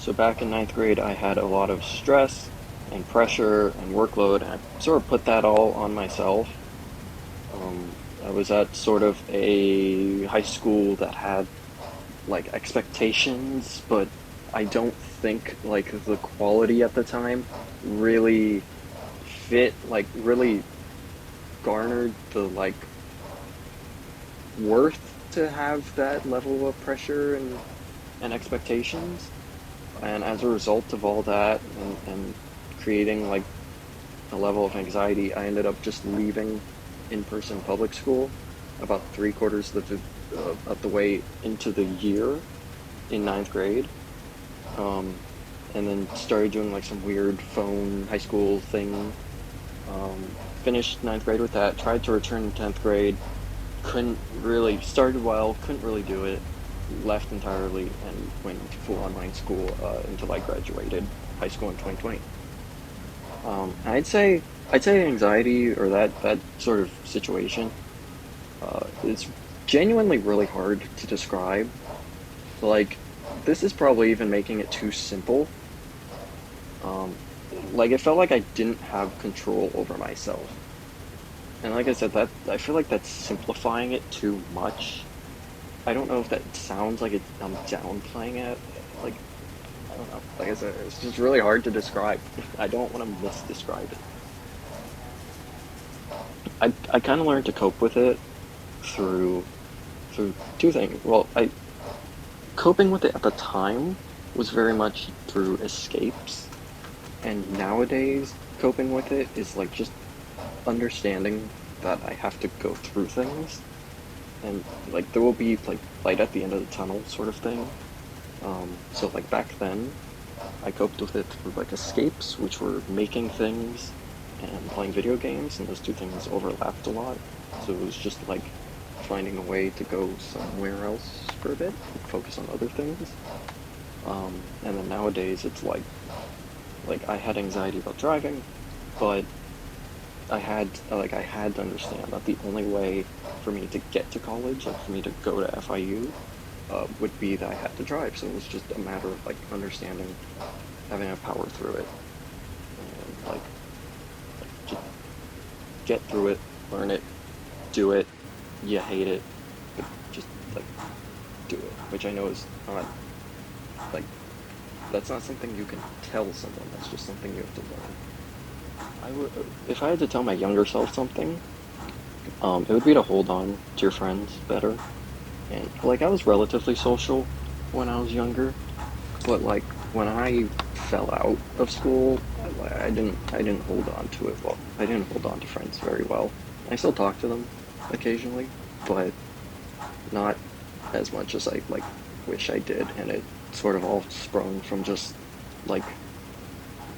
So back in ninth grade, I had a lot of stress and pressure and workload, and I sort of put that all on myself. I was at sort of a high school that had like expectations, but I don't think like the quality at the time really really garnered the like worth to have that level of pressure and expectations. And as a result of all that and creating like a level of anxiety, I ended up just leaving in-person public school about three-quarters of the way into the year in ninth grade. Um, and then started doing like some weird phone high school thing. Finished ninth grade with that. Tried to return in 10th grade. Couldn't really, started well, couldn't really do it. Left entirely and went to full online school until I graduated high school in 2020. I'd say anxiety or that sort of situation is genuinely really hard to describe. Like, this is probably even making it too simple. Um, like, it felt like I didn't have control over myself. And like I said, that I feel like that's simplifying it too much. I don't know if that sounds like I'm downplaying it. Like, I don't know. Like I said, it's just really hard to describe. I don't want to misdescribe it. I kind of learned to cope with it through through two things. Well, I coping with it at the time was very much through escapes, and nowadays coping with it is like just understanding that I have to go through things, and like there will be like light at the end of the tunnel sort of thing. So like back then, I coped with it through like escapes, which were making things and playing video games, and those two things overlapped a lot. So it was just like finding a way to go somewhere else for a bit, focus on other things. And then nowadays it's like I had anxiety about driving, but I had to understand that the only way for me to get to college, like for me to go to FIU, would be that I had to drive. So it was just a matter of like understanding, having a power through it, and like just get through it, learn it, do it. You hate it, but just like do it. Which I know is not like that's not something you can tell someone. That's just something you have to learn. I would, if I had to tell my younger self something, it would be to hold on to your friends better. And like I was relatively social when I was younger, but like when I fell out of school, I didn't hold on to it well. I didn't hold on to friends very well. I still talk to them occasionally, but not as much as I like wish I did. And it sort of all sprung from just like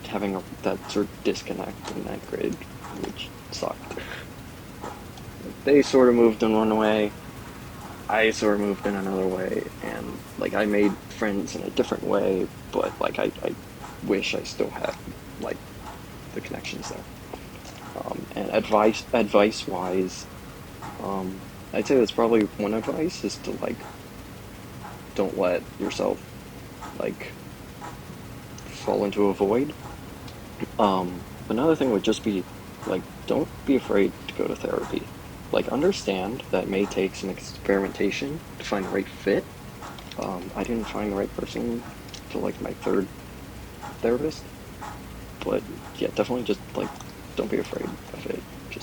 having that sort of disconnect in ninth grade, which sucked. They sort of moved in one way, I sort of moved in another way, and like I made friends in a different way, but like I wish I still had like the connections there. And advice wise, I'd say that's probably one advice is to like don't let yourself like fall into a void. Another thing would just be like don't be afraid to go to therapy. Like understand that it may take some experimentation to find the right fit. I didn't find the right person till like my third therapist, but yeah, definitely just like don't be afraid of it. Just